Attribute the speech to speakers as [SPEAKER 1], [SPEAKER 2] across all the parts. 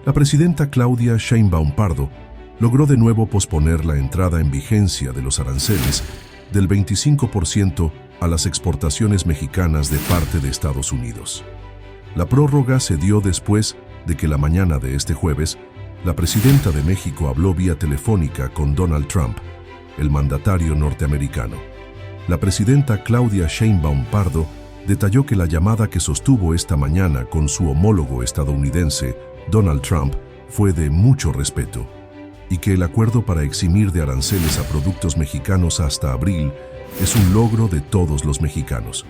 [SPEAKER 1] La presidenta Claudia Sheinbaum Pardo logró de nuevo posponer la entrada en vigencia de los aranceles del 25% a las exportaciones mexicanas de parte de Estados Unidos. La prórroga se dio después de que la mañana de este jueves, la presidenta de México habló vía telefónica con Donald Trump, el mandatario norteamericano. La presidenta Claudia Sheinbaum Pardo detalló que la llamada que sostuvo esta mañana con su homólogo estadounidense, Donald Trump, fue de mucho respeto, y que el acuerdo para eximir de aranceles a productos mexicanos hasta abril es un logro de todos los mexicanos.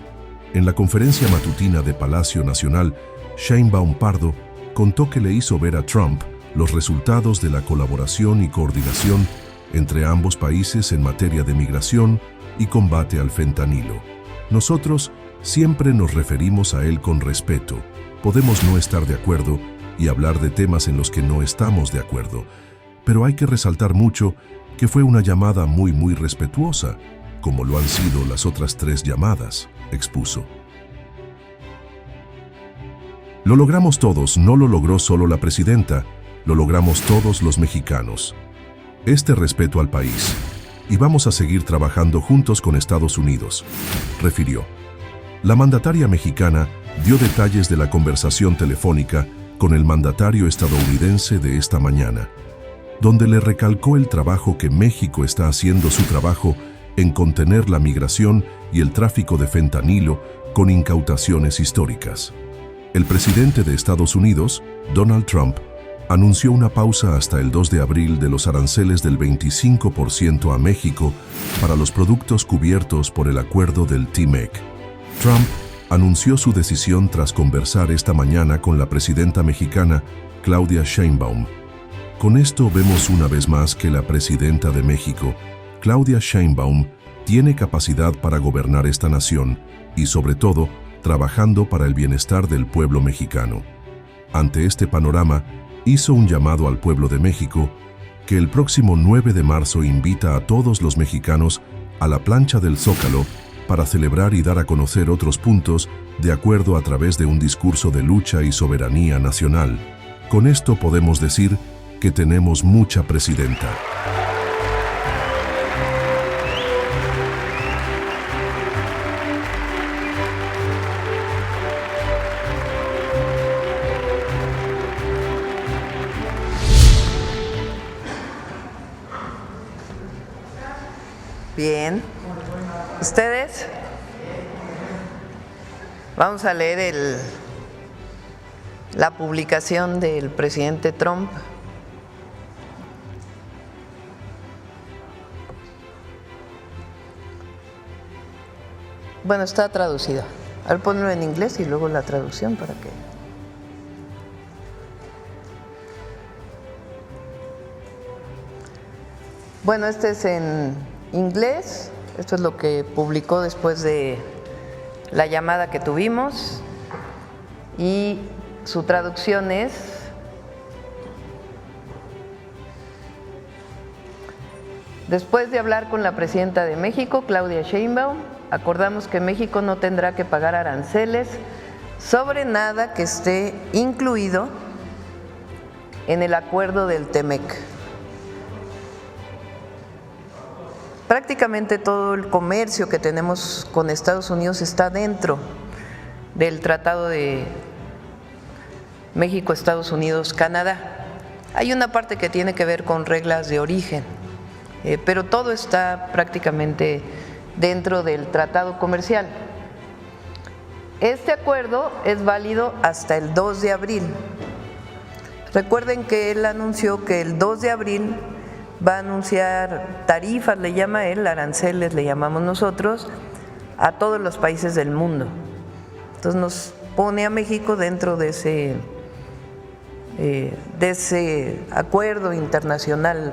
[SPEAKER 1] En la conferencia matutina de Palacio Nacional, Sheinbaum Pardo contó que le hizo ver a Trump los resultados de la colaboración y coordinación entre ambos países en materia de migración y combate al fentanilo. Nosotros siempre nos referimos a él con respeto. Podemos no estar de acuerdo y hablar de temas en los que no estamos de acuerdo, pero hay que resaltar mucho que fue una llamada muy respetuosa, como lo han sido las otras 3 llamadas, expuso. Lo logramos todos, no lo logró solo la presidenta, lo logramos todos los mexicanos. Este respeto al país, y vamos a seguir trabajando juntos con Estados Unidos, refirió. La mandataria mexicana dio detalles de la conversación telefónica con el mandatario estadounidense de esta mañana, donde le recalcó el trabajo que México está haciendo su trabajo en contener la migración y el tráfico de fentanilo con incautaciones históricas. El presidente de Estados Unidos, Donald Trump, anunció una pausa hasta el 2 de abril de los aranceles del 25% a México para los productos cubiertos por el acuerdo del TMEC. Trump anunció su decisión tras conversar esta mañana con la presidenta mexicana, Claudia Sheinbaum. Con esto vemos una vez más que la presidenta de México, Claudia Sheinbaum, tiene capacidad para gobernar esta nación y, sobre todo, trabajando para el bienestar del pueblo mexicano. Ante este panorama, hizo un llamado al pueblo de México que el próximo 9 de marzo invita a todos los mexicanos a la plancha del Zócalo para celebrar y dar a conocer otros puntos de acuerdo a través de un discurso de lucha y soberanía nacional. Con esto podemos decir que tenemos mucha presidenta.
[SPEAKER 2] Bien. ¿Ustedes? Vamos a leer la publicación del presidente Trump. Bueno, está traducida. A ver, ponlo en inglés y luego la traducción para que... Bueno, este es en inglés. Esto es lo que publicó después de la llamada que tuvimos. Y su traducción es: después de hablar con la presidenta de México, Claudia Sheinbaum, acordamos que México no tendrá que pagar aranceles sobre nada que esté incluido en el acuerdo del TMEC. Prácticamente todo el comercio que tenemos con Estados Unidos está dentro del Tratado de México, Estados Unidos, Canadá. Hay una parte que tiene que ver con reglas de origen, pero todo está prácticamente dentro del tratado comercial. Este acuerdo es válido hasta el 2 de abril. Recuerden que él anunció que el 2 de abril va a anunciar tarifas, le llama él, aranceles le llamamos nosotros, a todos los países del mundo. Entonces nos pone a México dentro de ese acuerdo internacional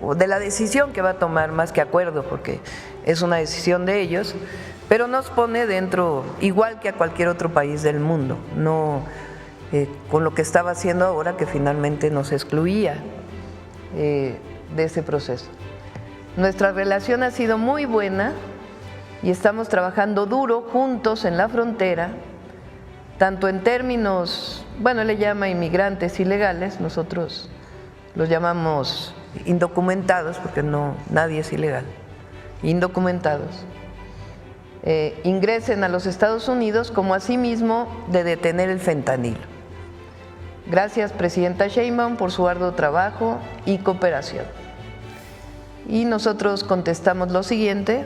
[SPEAKER 2] o de la decisión que va a tomar, más que acuerdo, porque es una decisión de ellos, pero nos pone dentro igual que a cualquier otro país del mundo, no con lo que estaba haciendo ahora, que finalmente nos excluía de ese proceso. Nuestra relación ha sido muy buena y estamos trabajando duro juntos en la frontera tanto en términos, bueno, él le llama inmigrantes ilegales, nosotros los llamamos indocumentados, porque nadie es ilegal, indocumentados, ingresen a los Estados Unidos, como asimismo de detener el fentanilo. Gracias, presidenta Sheinbaum, por su arduo trabajo y cooperación. Y nosotros contestamos lo siguiente: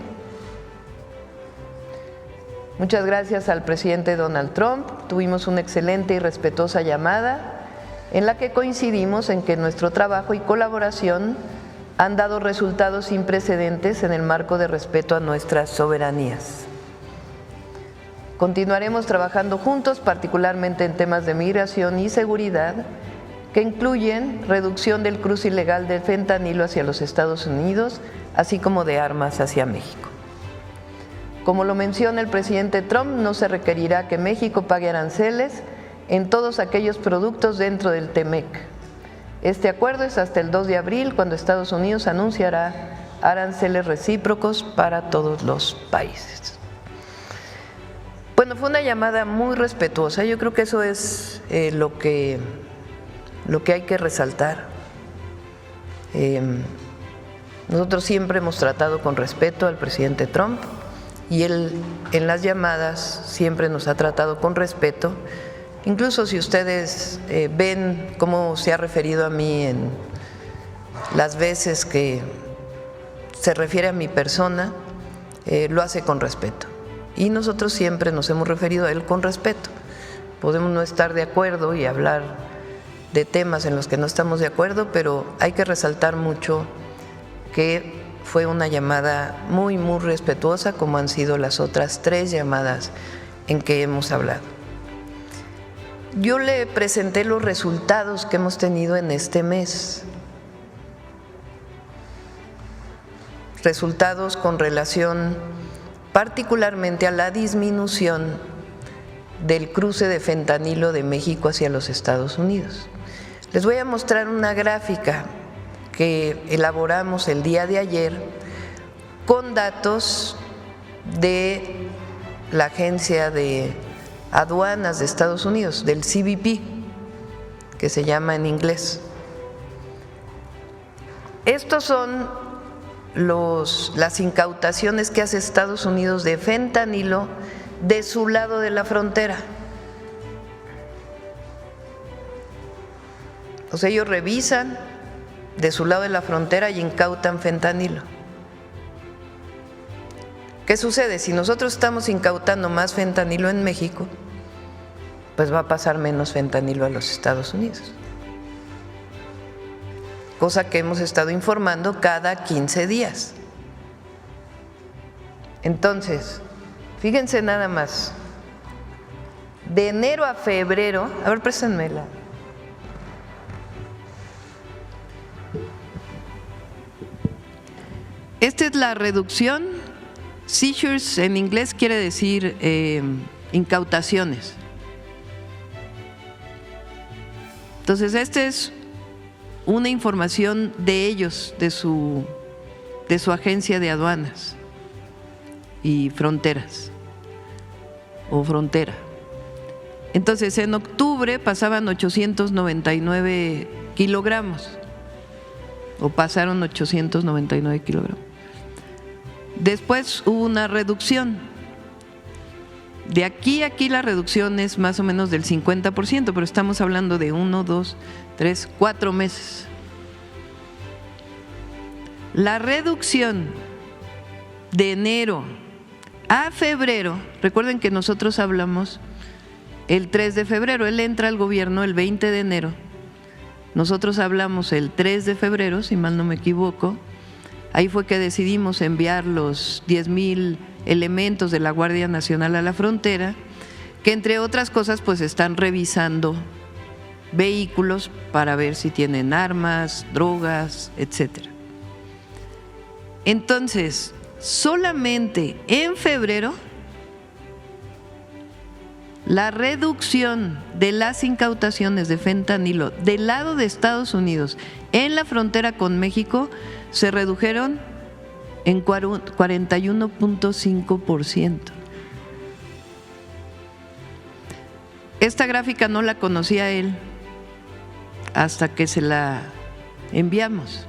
[SPEAKER 2] muchas gracias al presidente Donald Trump, tuvimos una excelente y respetuosa llamada en la que coincidimos en que nuestro trabajo y colaboración han dado resultados sin precedentes en el marco de respeto a nuestras soberanías. Continuaremos trabajando juntos, particularmente en temas de migración y seguridad, que incluyen reducción del cruce ilegal del fentanilo hacia los Estados Unidos, así como de armas hacia México. Como lo menciona el presidente Trump, no se requerirá que México pague aranceles en todos aquellos productos dentro del TEMEC. Este acuerdo es hasta el 2 de abril, cuando Estados Unidos anunciará aranceles recíprocos para todos los países. Bueno, fue una llamada muy respetuosa, yo creo que eso es lo que hay que resaltar. Nosotros siempre hemos tratado con respeto al presidente Trump y él en las llamadas siempre nos ha tratado con respeto. Incluso si ustedes ven cómo se ha referido a mí en las veces que se refiere a mi persona, lo hace con respeto. Y nosotros siempre nos hemos referido a él con respeto. Podemos no estar de acuerdo y hablar de temas en los que no estamos de acuerdo, pero hay que resaltar mucho que fue una llamada muy, muy respetuosa, como han sido las otras 3 llamadas en que hemos hablado. Yo le presenté los resultados que hemos tenido en este mes. Resultados con relación particularmente a la disminución del cruce de fentanilo de México hacia los Estados Unidos. Les voy a mostrar una gráfica que elaboramos el día de ayer con datos de la Agencia de Aduanas de Estados Unidos, del CBP, que se llama en inglés. Estos son las incautaciones que hace Estados Unidos de fentanilo de su lado de la frontera. O sea, ellos revisan de su lado de la frontera y incautan fentanilo. ¿Qué sucede? Si nosotros estamos incautando más fentanilo en México, pues va a pasar menos fentanilo a los Estados Unidos. Cosa que hemos estado informando cada 15 días. Entonces, fíjense nada más, de enero a febrero, a ver, préstenmela. Esta es la reducción, seizures en inglés quiere decir incautaciones. Entonces, esta es una información de ellos, de su agencia de aduanas y fronteras o frontera. Entonces, en octubre pasaban 899 kilogramos o pasaron 899 kilogramos. Después hubo una reducción. De aquí a aquí la reducción es más o menos del 50%, pero estamos hablando de 1, 2, 3, 4 meses. La reducción de enero a febrero, recuerden que nosotros hablamos el 3 de febrero, él entra al gobierno el 20 de enero, nosotros hablamos el 3 de febrero, si mal no me equivoco, ahí fue que decidimos enviar los 10,000 elementos de la Guardia Nacional a la frontera, que entre otras cosas pues están revisando vehículos para ver si tienen armas, drogas, etcétera. Entonces, solamente en febrero, la reducción de las incautaciones de fentanilo del lado de Estados Unidos en la frontera con México se redujeron en 41.5%. Esta gráfica no la conocía él hasta que se la enviamos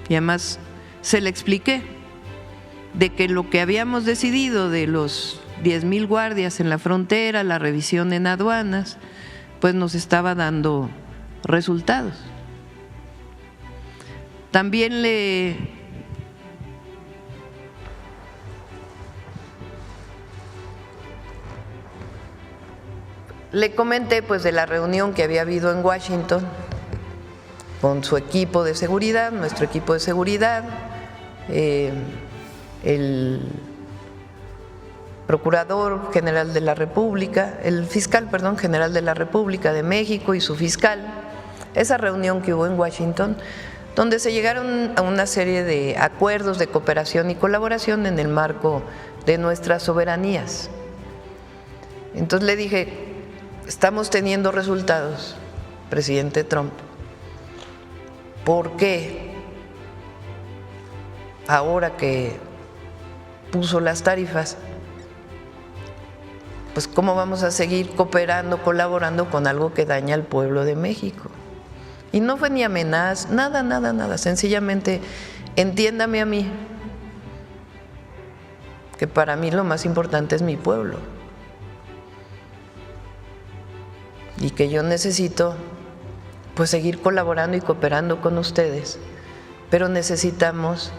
[SPEAKER 2] y además se le expliqué de que lo que habíamos decidido de los 10,000 guardias en la frontera, la revisión en aduanas, pues nos estaba dando resultados. También le comenté pues de la reunión que había habido en Washington con su equipo de seguridad, nuestro equipo de seguridad, el Procurador General de la República, el Fiscal, General de la República de México y su fiscal, esa reunión que hubo en Washington, donde se llegaron a una serie de acuerdos de cooperación y colaboración en el marco de nuestras soberanías. Entonces le dije, estamos teniendo resultados, presidente Trump. ¿Por qué ahora que puso las tarifas, pues cómo vamos a seguir cooperando, colaborando con algo que daña al pueblo de México? Y no fue ni amenaza, nada, sencillamente entiéndame a mí, que para mí lo más importante es mi pueblo y que yo necesito pues seguir colaborando y cooperando con ustedes, pero necesitamos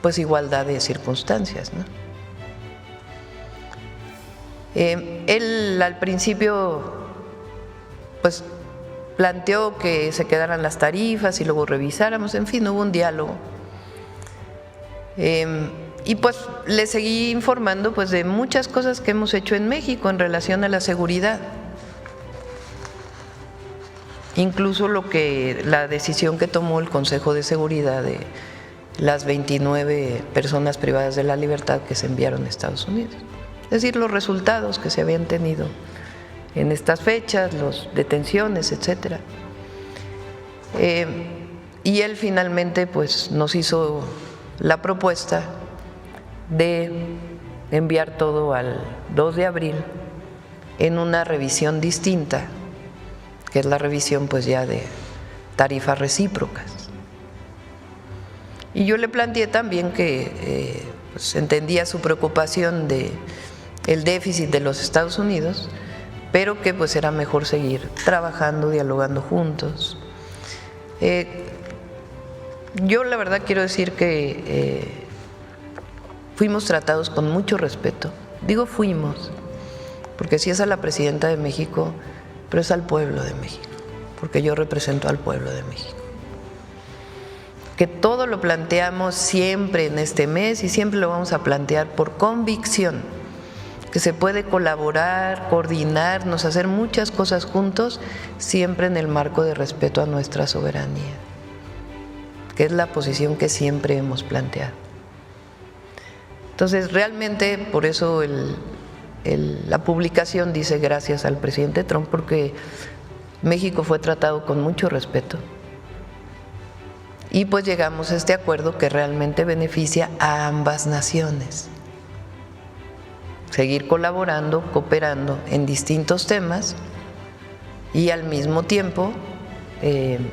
[SPEAKER 2] pues igualdad de circunstancias, ¿no? Él al principio pues planteó que se quedaran las tarifas y luego revisáramos, en fin, hubo un diálogo. Y pues le seguí informando pues de muchas cosas que hemos hecho en México en relación a la seguridad. Incluso la decisión que tomó el Consejo de Seguridad de las 29 personas privadas de la libertad que se enviaron a Estados Unidos. Es decir, los resultados que se habían tenido en estas fechas, las detenciones, etcétera. Y él finalmente pues nos hizo la propuesta de enviar todo al 2 de abril en una revisión distinta, que es la revisión pues ya de tarifas recíprocas. Y yo le planteé también que pues entendía su preocupación de el déficit de los Estados Unidos, pero que pues era mejor seguir trabajando, dialogando juntos. Yo la verdad quiero decir que fuimos tratados con mucho respeto. Digo fuimos, porque sí es a la presidenta de México, pero es al pueblo de México, porque yo represento al pueblo de México. Que todo lo planteamos siempre en este mes y siempre lo vamos a plantear por convicción, que se puede colaborar, coordinarnos, hacer muchas cosas juntos, siempre en el marco de respeto a nuestra soberanía, que es la posición que siempre hemos planteado. Entonces, realmente, por eso la publicación dice gracias al presidente Trump, porque México fue tratado con mucho respeto y pues llegamos a este acuerdo que realmente beneficia a ambas naciones. Seguir colaborando, cooperando en distintos temas y al mismo tiempo en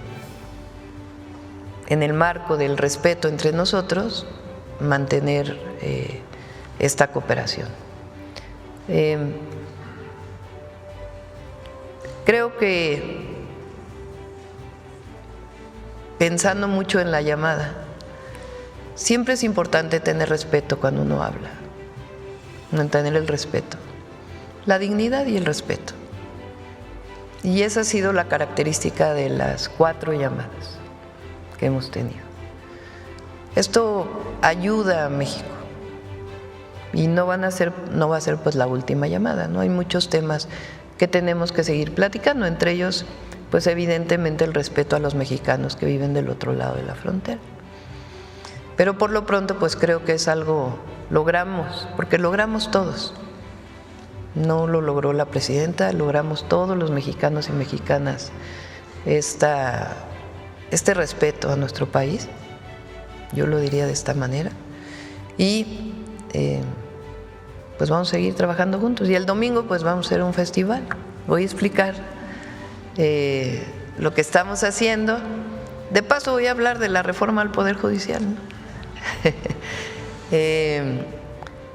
[SPEAKER 2] el marco del respeto entre nosotros mantener esta cooperación. Creo que pensando mucho en la llamada, siempre es importante tener respeto cuando uno habla, mantener el respeto, la dignidad y el respeto. Y esa ha sido la característica de las 4 llamadas que hemos tenido. Esto ayuda a México y no va a ser pues la última llamada, ¿no? Hay muchos temas que tenemos que seguir platicando, entre ellos pues evidentemente el respeto a los mexicanos que viven del otro lado de la frontera. Pero por lo pronto pues creo que es algo, logramos, porque logramos todos. No lo logró la presidenta, logramos todos los mexicanos y mexicanas este respeto a nuestro país, yo lo diría de esta manera, y pues vamos a seguir trabajando juntos. Y el domingo pues vamos a hacer un festival voy a explicar lo que estamos haciendo. De paso voy a hablar de la reforma al Poder Judicial, ¿no?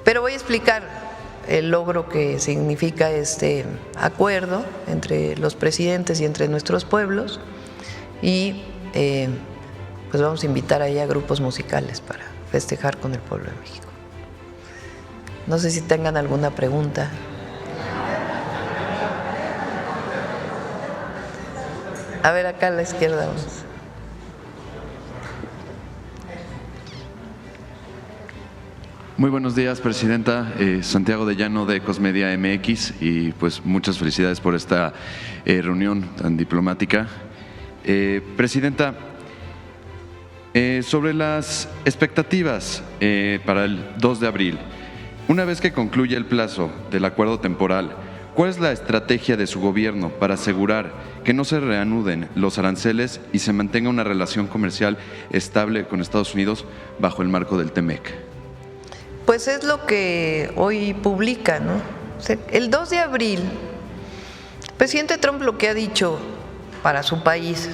[SPEAKER 2] Pero voy a explicar el logro que significa este acuerdo entre los presidentes y entre nuestros pueblos, y pues vamos a invitar allá grupos musicales para festejar con el pueblo de México. No sé si tengan alguna pregunta. A ver, acá a la izquierda vamos.
[SPEAKER 3] Muy buenos días, Presidenta. Santiago de Llano de Ecosmedia MX, y pues muchas felicidades por esta reunión tan diplomática. Presidenta, sobre las expectativas para el 2 de abril, una vez que concluya el plazo del acuerdo temporal, ¿cuál es la estrategia de su gobierno para asegurar que no se reanuden los aranceles y se mantenga una relación comercial estable con Estados Unidos bajo el marco del TEMEC?
[SPEAKER 2] Pues es lo que hoy publica, ¿no? O sea, el 2 de abril, el presidente Trump lo que ha dicho para su país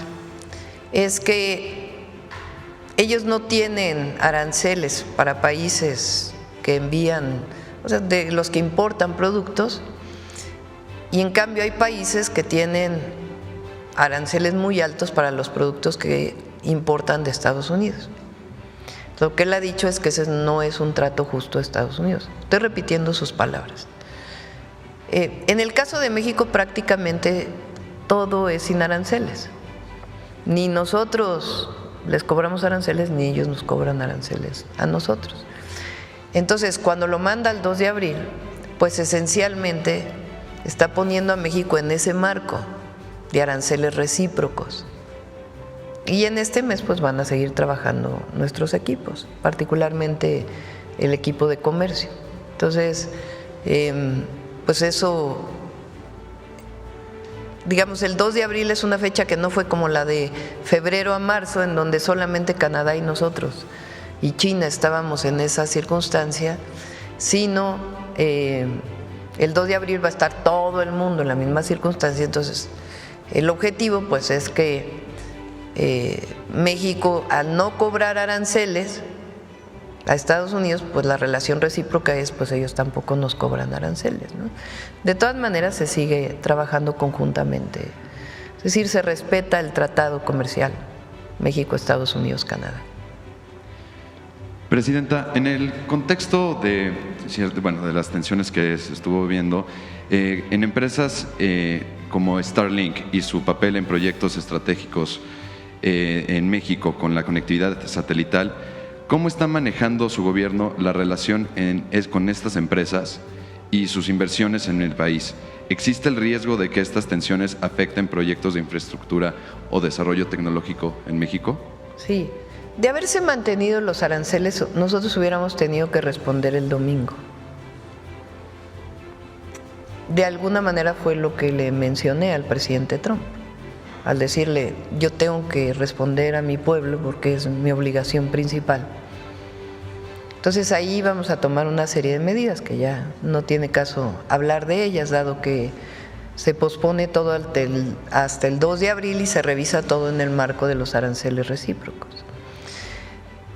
[SPEAKER 2] es que ellos no tienen aranceles para países que envían, o sea, de los que importan productos, y en cambio hay países que tienen aranceles muy altos para los productos que importan de Estados Unidos. Lo que él ha dicho es que ese no es un trato justo de Estados Unidos. Estoy repitiendo sus palabras. En el caso de México prácticamente todo es sin aranceles. Ni nosotros les cobramos aranceles, ni ellos nos cobran aranceles a nosotros. Entonces, cuando lo manda el 2 de abril, pues esencialmente está poniendo a México en ese marco de aranceles recíprocos. Y en este mes pues van a seguir trabajando nuestros equipos, particularmente el equipo de comercio. Entonces, pues eso, digamos, el 2 de abril es una fecha que no fue como la de febrero a marzo, en donde solamente Canadá y nosotros y China estábamos en esa circunstancia, sino el 2 de abril va a estar todo el mundo en la misma circunstancia. Entonces, el objetivo pues es que México, al no cobrar aranceles a Estados Unidos, pues la relación recíproca es, pues ellos tampoco nos cobran aranceles, ¿no? De todas maneras se sigue trabajando conjuntamente, es decir, se respeta el tratado comercial México, Estados Unidos, Canadá.
[SPEAKER 3] Presidenta, en el contexto de las tensiones que se estuvo viendo, en empresas como Starlink y su papel en proyectos estratégicos en México con la conectividad satelital, ¿cómo está manejando su gobierno la relación con estas empresas y sus inversiones en el país? ¿Existe el riesgo de que estas tensiones afecten proyectos de infraestructura o desarrollo tecnológico en México?
[SPEAKER 2] Sí. De haberse mantenido los aranceles, nosotros hubiéramos tenido que responder el domingo. De alguna manera fue lo que le mencioné al presidente Trump, al decirle, yo tengo que responder a mi pueblo porque es mi obligación principal. Entonces ahí vamos a tomar una serie de medidas que ya no tiene caso hablar de ellas, dado que se pospone todo hasta el 2 de abril y se revisa todo en el marco de los aranceles recíprocos.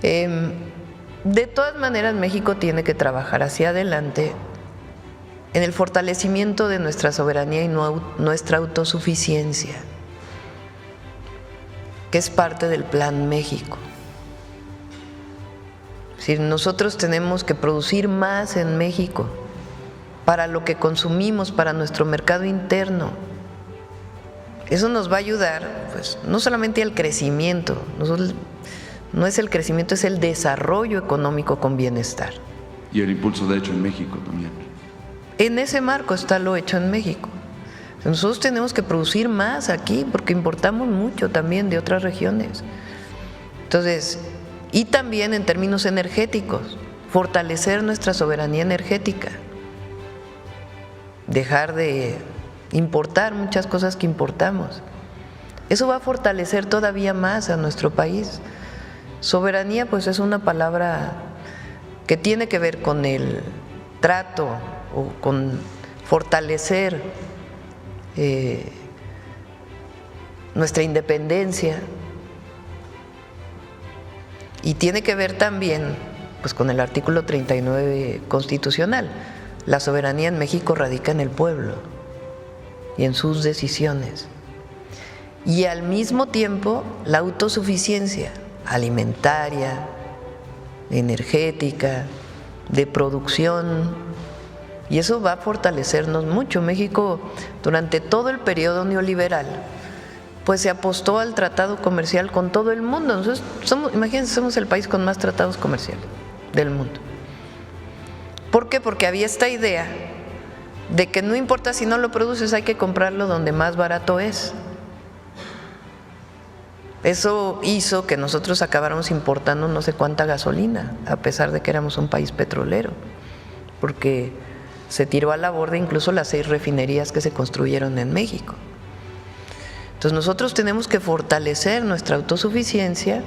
[SPEAKER 2] De todas maneras, México tiene que trabajar hacia adelante en el fortalecimiento de nuestra soberanía y nuestra autosuficiencia, que es parte del Plan México. Es decir, nosotros tenemos que producir más en México para lo que consumimos, para nuestro mercado interno. Eso nos va a ayudar, pues, no solamente al crecimiento, no es el crecimiento, es el desarrollo económico con bienestar.
[SPEAKER 3] Y el impulso de hecho en México también.
[SPEAKER 2] En ese marco está lo hecho en México. Nosotros tenemos que producir más aquí porque importamos mucho también de otras regiones. Entonces, y también en términos energéticos, fortalecer nuestra soberanía energética. Dejar de importar muchas cosas que importamos. Eso va a fortalecer todavía más a nuestro país. Soberanía, pues, es una palabra que tiene que ver con el trato o con fortalecer nuestra independencia, y tiene que ver también pues con el artículo 39 constitucional. La soberanía en México radica en el pueblo y en sus decisiones, y al mismo tiempo la autosuficiencia alimentaria, energética, de producción, y eso va a fortalecernos mucho. México, durante todo el periodo neoliberal, pues se apostó al tratado comercial con todo el mundo. Nosotros imagínense, somos el país con más tratados comerciales del mundo. ¿Por qué? Porque había esta idea de que no importa si no lo produces, hay que comprarlo donde más barato es. Eso hizo que nosotros acabáramos importando no sé cuánta gasolina, a pesar de que éramos un país petrolero, porque se tiró a la borda incluso las 6 refinerías que se construyeron en México. Entonces nosotros tenemos que fortalecer nuestra autosuficiencia,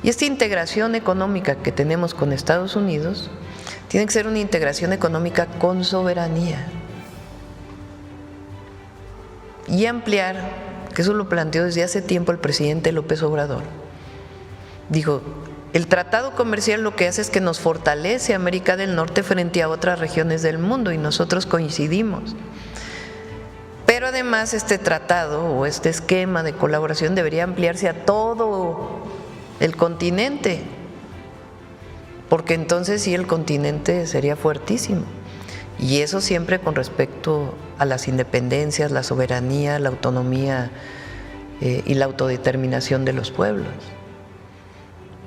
[SPEAKER 2] y esta integración económica que tenemos con Estados Unidos tiene que ser una integración económica con soberanía, y ampliar, que eso lo planteó desde hace tiempo el presidente López Obrador. Dijo, el tratado comercial lo que hace es que nos fortalece a América del Norte frente a otras regiones del mundo, y nosotros coincidimos. Pero además este tratado o este esquema de colaboración debería ampliarse a todo el continente, porque entonces sí el continente sería fuertísimo, y eso siempre con respecto a las independencias, la soberanía, la autonomía y la autodeterminación de los pueblos.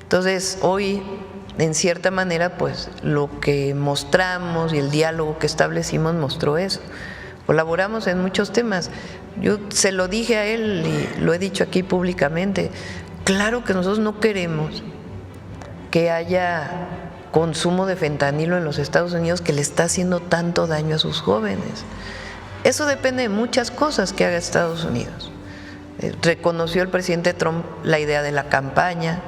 [SPEAKER 2] Entonces hoy, en cierta manera, pues lo que mostramos y el diálogo que establecimos mostró eso. Colaboramos en muchos temas. Yo se lo dije a él y lo he dicho aquí públicamente. Claro que nosotros no queremos que haya consumo de fentanilo en los Estados Unidos, que le está haciendo tanto daño a sus jóvenes. Eso depende de muchas cosas que haga Estados Unidos. Reconoció el presidente Trump la idea de la campaña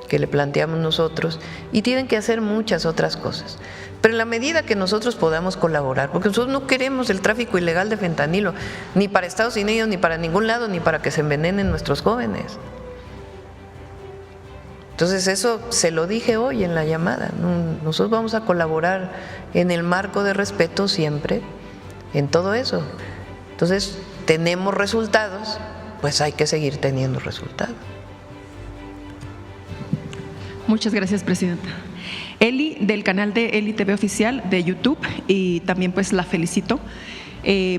[SPEAKER 2] que le planteamos nosotros, y tienen que hacer muchas otras cosas. Pero en la medida que nosotros podamos colaborar, porque nosotros no queremos el tráfico ilegal de fentanilo, ni para Estados Unidos, ni para ningún lado, ni para que se envenenen nuestros jóvenes. Entonces eso se lo dije hoy en la llamada. Nosotros vamos a colaborar en el marco de respeto siempre en todo eso. Entonces tenemos resultados, pues hay que seguir teniendo resultados.
[SPEAKER 4] Muchas gracias, Presidenta. Eli, del canal de Eli TV Oficial de YouTube, y también pues la felicito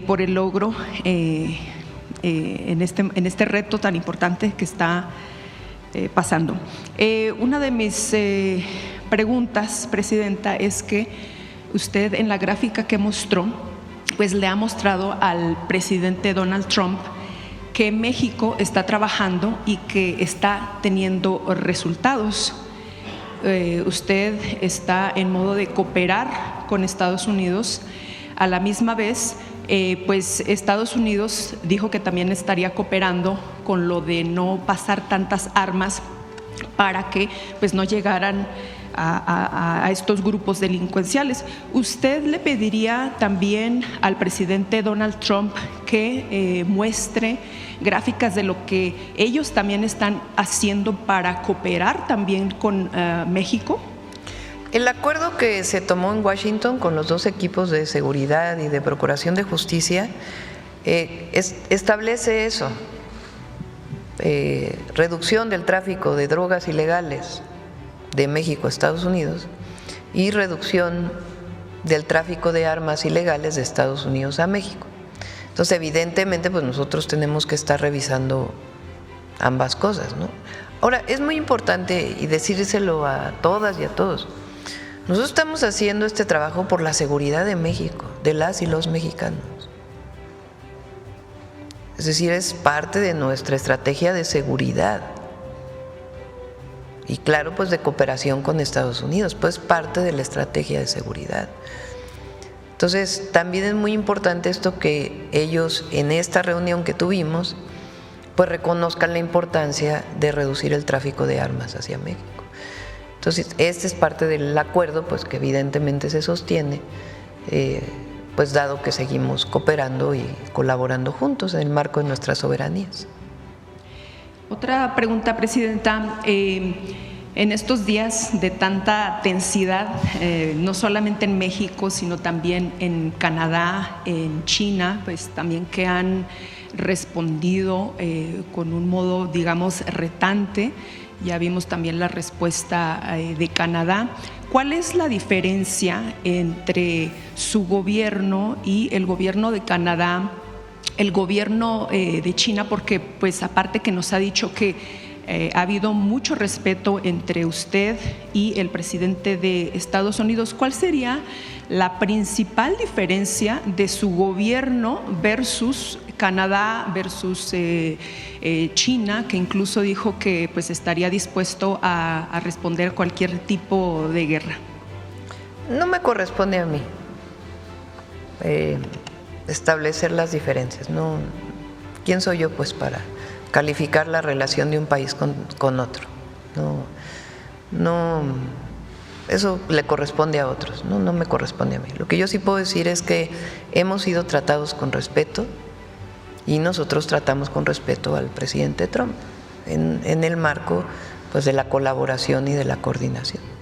[SPEAKER 4] por el logro en este reto tan importante que está pasando. Una de mis preguntas, Presidenta, es que usted en la gráfica que mostró, pues le ha mostrado al presidente Donald Trump que México está trabajando y que está teniendo resultados. Usted está en modo de cooperar con Estados Unidos. A la misma vez, pues Estados Unidos dijo que también estaría cooperando con lo de no pasar tantas armas para que pues no llegaran a estos grupos delincuenciales. ¿Usted le pediría también al presidente Donald Trump que muestre gráficas de lo que ellos también están haciendo para cooperar también con México?
[SPEAKER 2] El acuerdo que se tomó en Washington con los 2 equipos de seguridad y de procuración de justicia establece eso, reducción del tráfico de drogas ilegales de México a Estados Unidos y reducción del tráfico de armas ilegales de Estados Unidos a México. Entonces, evidentemente, pues nosotros tenemos que estar revisando ambas cosas, ¿no? Ahora, es muy importante, y decírselo a todas y a todos, nosotros estamos haciendo este trabajo por la seguridad de México, de las y los mexicanos. Es decir, es parte de nuestra estrategia de seguridad. Y claro, pues de cooperación con Estados Unidos, pues parte de la estrategia de seguridad. Entonces, también es muy importante esto, que ellos en esta reunión que tuvimos, pues reconozcan la importancia de reducir el tráfico de armas hacia México. Entonces, este es parte del acuerdo, pues que evidentemente se sostiene pues dado que seguimos cooperando y colaborando juntos en el marco de nuestras soberanías.
[SPEAKER 4] Otra pregunta, Presidenta. En estos días de tanta tensidad, no solamente en México, sino también en Canadá, en China, pues también que han respondido con un modo, digamos, retante. Ya vimos también la respuesta de Canadá. ¿Cuál es la diferencia entre su gobierno y el gobierno de Canadá, el gobierno de China? Porque, pues, aparte que nos ha dicho que ha habido mucho respeto entre usted y el presidente de Estados Unidos, ¿cuál sería la principal diferencia de su gobierno versus Canadá, versus China, que incluso dijo que pues estaría dispuesto a responder cualquier tipo de guerra?
[SPEAKER 2] No me corresponde a mí establecer las diferencias. No, ¿quién soy yo pues para calificar la relación de un país con otro? No, eso le corresponde a otros, no me corresponde a mí. Lo que yo sí puedo decir es que hemos sido tratados con respeto y nosotros tratamos con respeto al presidente Trump en el marco pues de la colaboración y de la coordinación.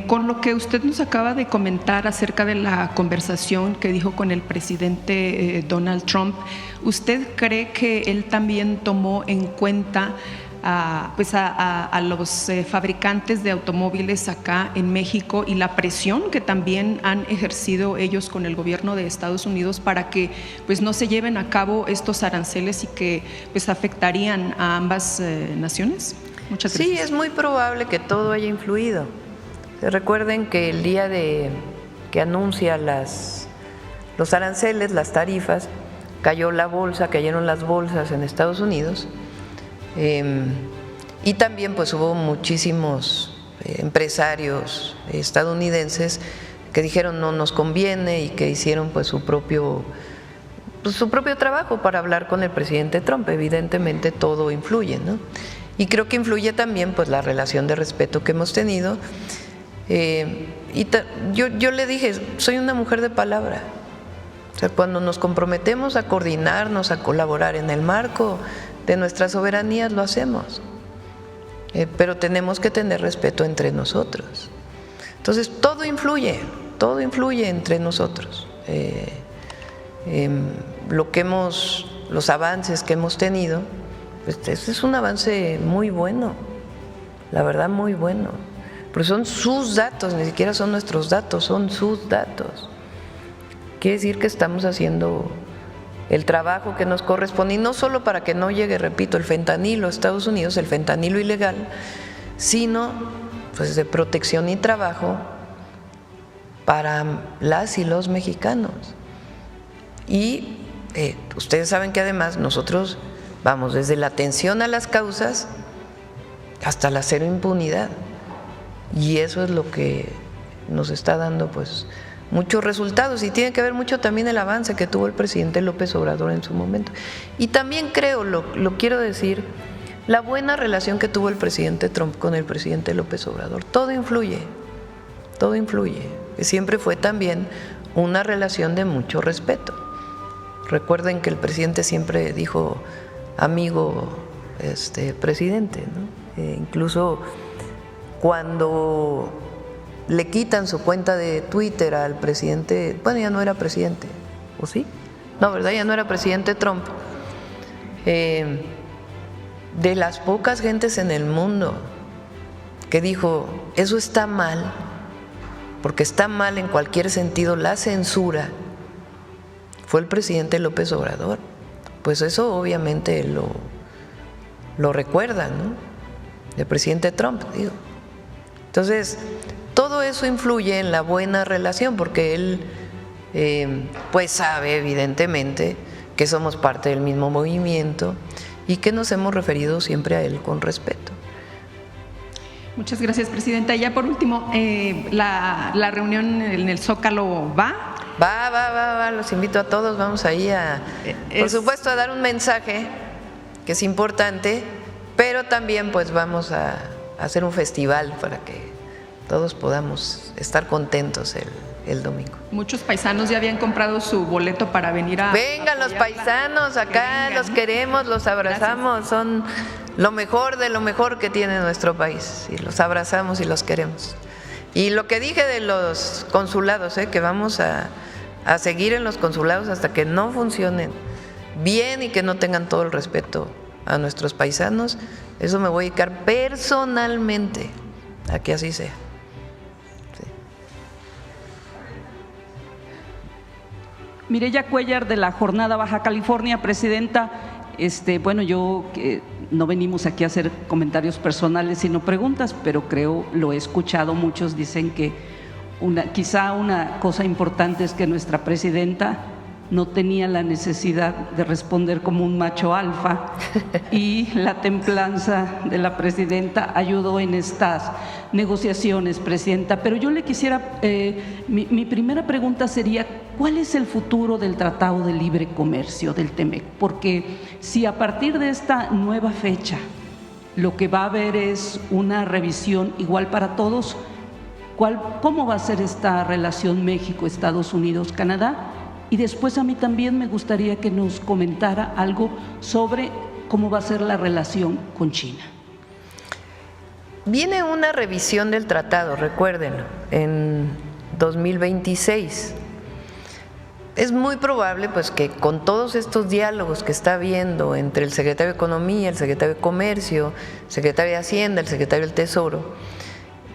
[SPEAKER 4] Con lo que usted nos acaba de comentar acerca de la conversación que dijo con el presidente Donald Trump, ¿usted cree que él también tomó en cuenta a los fabricantes de automóviles acá en México y la presión que también han ejercido ellos con el gobierno de Estados Unidos para que pues no se lleven a cabo estos aranceles y que pues afectarían a ambas naciones? Muchas gracias.
[SPEAKER 2] Sí, es muy probable que todo haya influido. Recuerden que el día que anuncia los aranceles, las tarifas, cayeron las bolsas en Estados Unidos, y también pues hubo muchísimos empresarios estadounidenses que dijeron no nos conviene y que hicieron pues su propio trabajo para hablar con el presidente Trump. Evidentemente todo influye, ¿no? Y creo que influye también pues la relación de respeto que hemos tenido. Yo le dije, soy una mujer de palabra. O sea, cuando nos comprometemos a coordinarnos, a colaborar en el marco de nuestras soberanías, lo hacemos. Pero tenemos que tener respeto entre nosotros. Entonces, todo influye entre nosotros. Los avances que hemos tenido, pues este es un avance muy bueno, la verdad muy bueno. Pero son sus datos, ni siquiera son nuestros datos, son sus datos. Quiere decir que estamos haciendo el trabajo que nos corresponde, y no solo para que no llegue, repito, el fentanilo a Estados Unidos, el fentanilo ilegal, sino pues de protección y trabajo para las y los mexicanos. Y ustedes saben que además nosotros vamos desde la atención a las causas hasta la cero impunidad. Y eso es lo que nos está dando pues muchos resultados, y tiene que ver mucho también el avance que tuvo el presidente López Obrador en su momento. Y también creo, lo quiero decir, la buena relación que tuvo el presidente Trump con el presidente López Obrador. Todo influye, que siempre fue también una relación de mucho respeto. Recuerden que el presidente siempre dijo amigo presidente, ¿no? Incluso cuando le quitan su cuenta de Twitter al presidente, bueno, ya no era presidente, ¿o sí? No, ¿verdad? Ya no era presidente Trump. De las pocas gentes en el mundo que dijo, eso está mal, porque está mal en cualquier sentido la censura, fue el presidente López Obrador. Pues eso obviamente lo recuerda, ¿no? El presidente Trump, digo. Entonces, todo eso influye en la buena relación, porque él pues sabe evidentemente que somos parte del mismo movimiento y que nos hemos referido siempre a él con respeto.
[SPEAKER 4] Muchas gracias, Presidenta. Ya por último, la reunión en el Zócalo ¿va?
[SPEAKER 2] Va, los invito a todos, vamos ahí por supuesto, a dar un mensaje que es importante, pero también pues vamos a hacer un festival para que todos podamos estar contentos el domingo.
[SPEAKER 4] Muchos paisanos ya habían comprado su boleto para venir a...
[SPEAKER 2] Vengan los paisanos, acá los queremos, los abrazamos, son lo mejor de lo mejor que tiene nuestro país, y los abrazamos y los queremos. Y lo que dije de los consulados, que vamos a seguir en los consulados hasta que no funcionen bien y que no tengan todo el respeto a nuestros paisanos, eso me voy a dedicar personalmente a que así sea.
[SPEAKER 5] Mireya Cuellar, de la Jornada Baja California. Presidenta, bueno, no venimos aquí a hacer comentarios personales sino preguntas, pero creo, lo he escuchado, muchos dicen que quizá una cosa importante es que nuestra presidenta no tenía la necesidad de responder como un macho alfa y la templanza de la presidenta ayudó en estas negociaciones, presidenta. Pero yo le quisiera, mi primera pregunta sería, ¿cuál es el futuro del Tratado de Libre Comercio del TEMEC? Porque si a partir de esta nueva fecha lo que va a haber es una revisión igual para todos, ¿cómo va a ser esta relación México, Estados Unidos, Canadá? Y después a mí también me gustaría que nos comentara algo sobre cómo va a ser la relación con China.
[SPEAKER 2] Viene una revisión del tratado, recuérdenlo, en 2026. Es muy probable pues que con todos estos diálogos que está habiendo entre el secretario de Economía, el secretario de Comercio, el secretario de Hacienda, el secretario del Tesoro,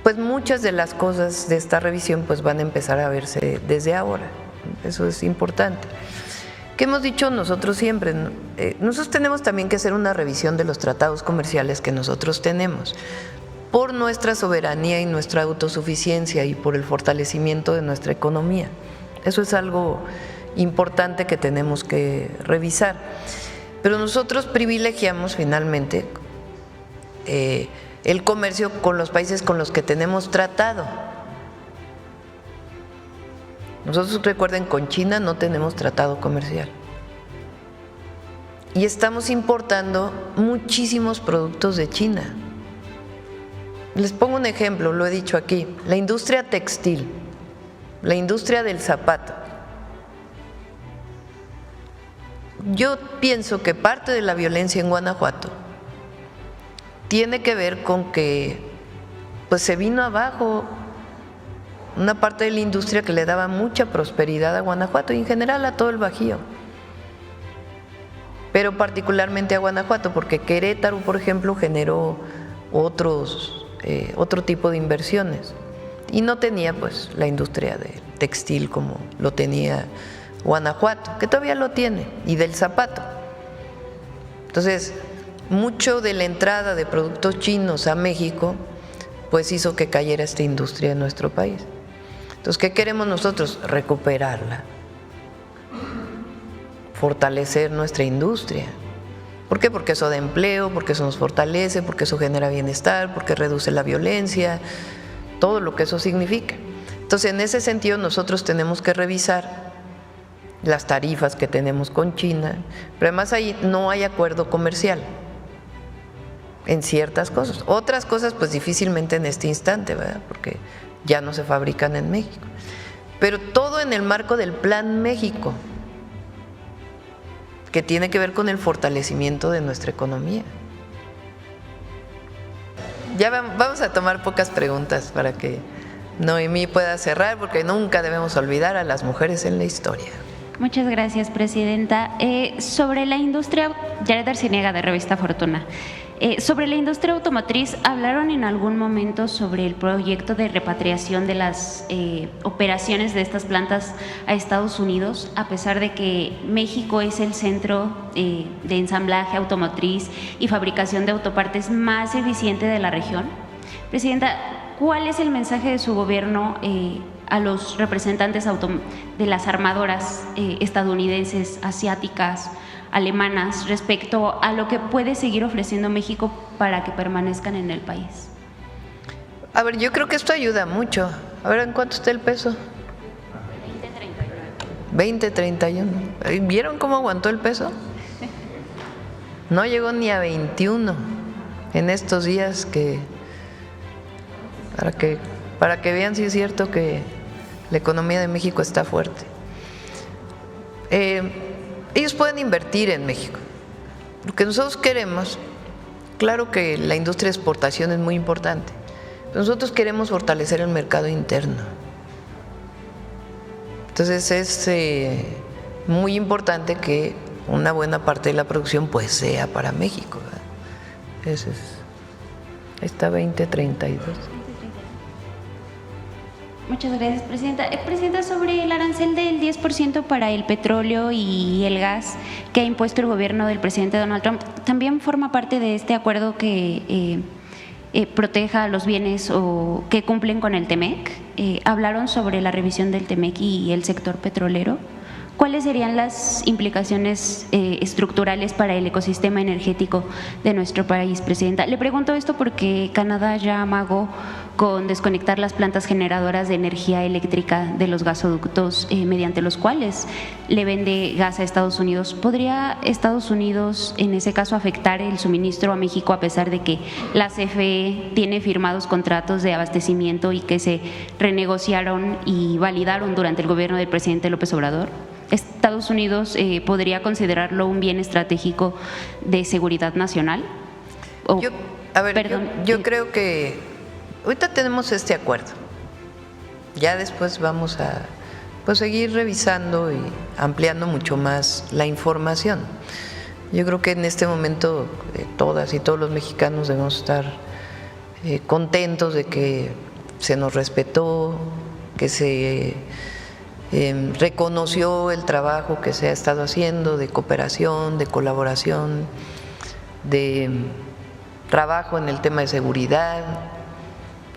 [SPEAKER 2] pues muchas de las cosas de esta revisión pues van a empezar a verse desde ahora. Eso es importante. ¿Qué hemos dicho nosotros siempre? Nosotros tenemos también que hacer una revisión de los tratados comerciales que nosotros tenemos, por nuestra soberanía y nuestra autosuficiencia y por el fortalecimiento de nuestra economía. Eso es algo importante que tenemos que revisar. Pero nosotros privilegiamos finalmente el comercio con los países con los que tenemos tratado. Nosotros, recuerden, con China no tenemos tratado comercial. Y estamos importando muchísimos productos de China. Les pongo un ejemplo, lo he dicho aquí, la industria textil, la industria del zapato. Yo pienso que parte de la violencia en Guanajuato tiene que ver con que pues se vino abajo una parte de la industria que le daba mucha prosperidad a Guanajuato y en general a todo el Bajío, pero particularmente a Guanajuato, porque Querétaro, por ejemplo, generó otro tipo de inversiones y no tenía pues la industria del textil como lo tenía Guanajuato, que todavía lo tiene, y del zapato. Entonces, mucho de la entrada de productos chinos a México pues hizo que cayera esta industria en nuestro país. Entonces, ¿qué queremos nosotros? Recuperarla, fortalecer nuestra industria. ¿Por qué? Porque eso da empleo, porque eso nos fortalece, porque eso genera bienestar, porque reduce la violencia, todo lo que eso significa. Entonces, en ese sentido, nosotros tenemos que revisar las tarifas que tenemos con China, pero además ahí no hay acuerdo comercial en ciertas cosas. Otras cosas, pues difícilmente en este instante, ¿verdad? Porque ya no se fabrican en México. Pero todo en el marco del Plan México, que tiene que ver con el fortalecimiento de nuestra economía. Ya vamos a tomar pocas preguntas para que Noemí pueda cerrar, porque nunca debemos olvidar a las mujeres en la historia.
[SPEAKER 6] Muchas gracias, presidenta. Sobre la industria, Yaret Arciniega, de Revista Fortuna. Sobre la industria automotriz, ¿hablaron en algún momento sobre el proyecto de repatriación de las operaciones de estas plantas a Estados Unidos, a pesar de que México es el centro de ensamblaje automotriz y fabricación de autopartes más eficiente de la región? Presidenta, ¿cuál es el mensaje de su gobierno a los representantes de las armadoras estadounidenses, asiáticas, alemanas, respecto a lo que puede seguir ofreciendo México para que permanezcan en el país?
[SPEAKER 2] A ver, yo creo que esto ayuda mucho. A ver, ¿en cuánto está el peso? 20.31. ¿Vieron cómo aguantó el peso? No llegó ni a 21 en estos días, para que vean si es cierto que la economía de México está fuerte. Ellos pueden invertir en México. Lo que nosotros queremos, claro que la industria de exportación es muy importante, pero nosotros queremos fortalecer el mercado interno. Entonces es muy importante que una buena parte de la producción pues sea para México, ¿verdad? Ese es, está 2032.
[SPEAKER 6] Muchas gracias, Presidenta. Presidenta, sobre el arancel del 10% para el petróleo y el gas que ha impuesto el gobierno del presidente Donald Trump, ¿también forma parte de este acuerdo que proteja los bienes o que cumplen con el TEMEC? Hablaron sobre la revisión del TEMEC y el sector petrolero. ¿Cuáles serían las implicaciones estructurales para el ecosistema energético de nuestro país, Presidenta? Le pregunto esto porque Canadá ya amagó con desconectar las plantas generadoras de energía eléctrica de los gasoductos mediante los cuales le vende gas a Estados Unidos. ¿Podría Estados Unidos en ese caso afectar el suministro a México a pesar de que la CFE tiene firmados contratos de abastecimiento y que se renegociaron y validaron durante el gobierno del presidente López Obrador? ¿Estados Unidos podría considerarlo un bien estratégico de seguridad nacional?
[SPEAKER 2] Yo creo que ahorita tenemos este acuerdo. Ya después vamos a seguir revisando y ampliando mucho más la información. Yo creo que en este momento todas y todos los mexicanos debemos estar contentos de que se nos respetó, que se reconoció el trabajo que se ha estado haciendo de cooperación, de colaboración, de trabajo en el tema de seguridad.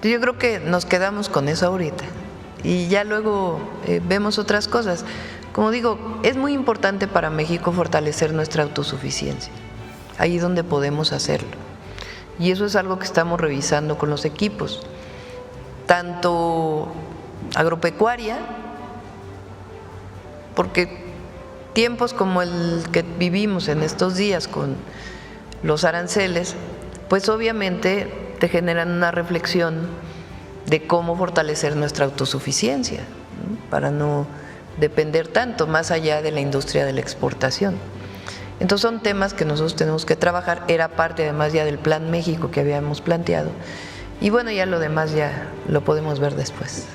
[SPEAKER 2] Yo creo que nos quedamos con eso ahorita y ya luego vemos otras cosas. Como digo, es muy importante para México fortalecer nuestra autosuficiencia, ahí donde podemos hacerlo. Y eso es algo que estamos revisando con los equipos, tanto agropecuaria, porque tiempos como el que vivimos en estos días con los aranceles, pues obviamente te generan una reflexión de cómo fortalecer nuestra autosuficiencia, ¿no? Para no depender tanto más allá de la industria de la exportación. Entonces son temas que nosotros tenemos que trabajar, era parte además ya del Plan México que habíamos planteado y bueno, ya lo demás ya lo podemos ver después.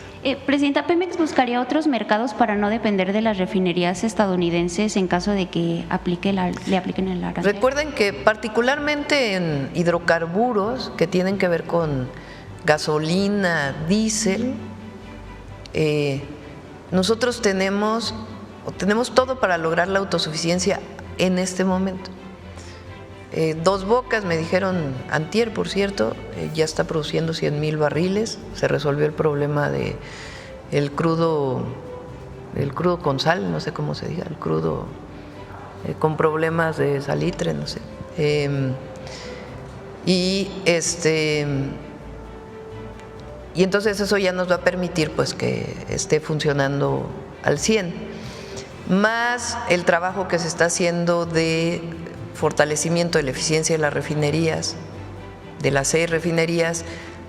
[SPEAKER 6] Presidenta, ¿Pemex buscaría otros mercados para no depender de las refinerías estadounidenses en caso de que le apliquen el arancel?
[SPEAKER 2] Recuerden que particularmente en hidrocarburos que tienen que ver con gasolina, diésel, nosotros tenemos todo para lograr la autosuficiencia en este momento. Dos Bocas, me dijeron antier, por cierto, ya está produciendo 100,000 barriles, se resolvió el problema de el crudo con sal, no sé cómo se diga, el crudo con problemas de salitre, no sé. Y entonces eso ya nos va a permitir pues que esté funcionando al 100, más el trabajo que se está haciendo de fortalecimiento de la eficiencia de las refinerías, de las 6 refinerías,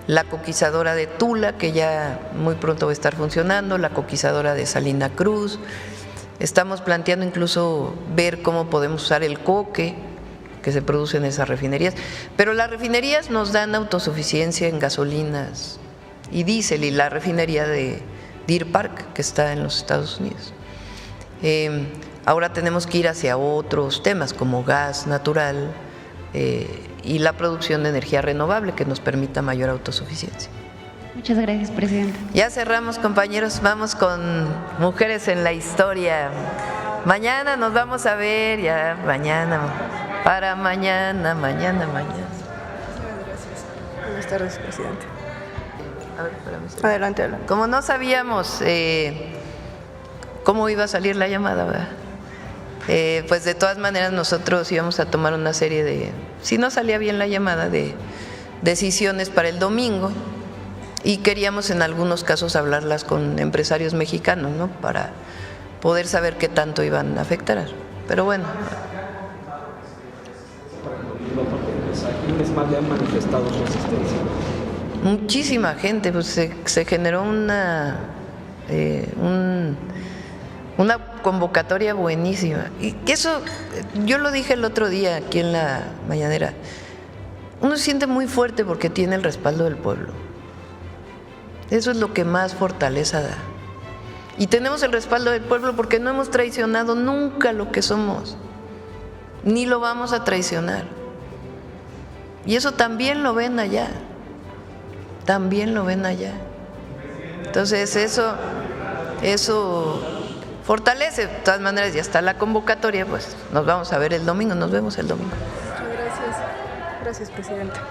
[SPEAKER 2] la coquizadora de Tula, que ya muy pronto va a estar funcionando, la coquizadora de Salina Cruz. Estamos planteando incluso ver cómo podemos usar el coque que se produce en esas refinerías. Pero las refinerías nos dan autosuficiencia en gasolinas y diésel, y la refinería de Deer Park, que está en los Estados Unidos. Ahora tenemos que ir hacia otros temas como gas natural y la producción de energía renovable que nos permita mayor autosuficiencia.
[SPEAKER 6] Muchas gracias, Presidenta.
[SPEAKER 2] Ya cerramos, compañeros, vamos con Mujeres en la Historia. Mañana nos vamos a ver, ya mañana, para mañana.
[SPEAKER 7] Muchas gracias. Buenas tardes, Presidente.
[SPEAKER 2] A ver, espérame.
[SPEAKER 7] Adelante.
[SPEAKER 2] Como no sabíamos cómo iba a salir la llamada, ¿verdad? Pues de todas maneras nosotros íbamos a tomar una serie de, si no salía bien la llamada, de decisiones para el domingo y queríamos en algunos casos hablarlas con empresarios mexicanos, ¿no? Para poder saber qué tanto iban a afectar. Pero bueno.
[SPEAKER 8] ¿Quiénes más le han manifestado resistencia?
[SPEAKER 2] Muchísima gente, pues se generó una convocatoria buenísima. Y que eso, yo lo dije el otro día aquí en la mañanera, uno se siente muy fuerte porque tiene el respaldo del pueblo. Eso es lo que más fortaleza da. Y tenemos el respaldo del pueblo porque no hemos traicionado nunca lo que somos, ni lo vamos a traicionar. Y eso también lo ven allá, también lo ven allá. Entonces eso fortalece. De todas maneras, ya está la convocatoria, pues nos vamos a ver el domingo, nos vemos el domingo.
[SPEAKER 7] Muchas gracias. Gracias, presidenta.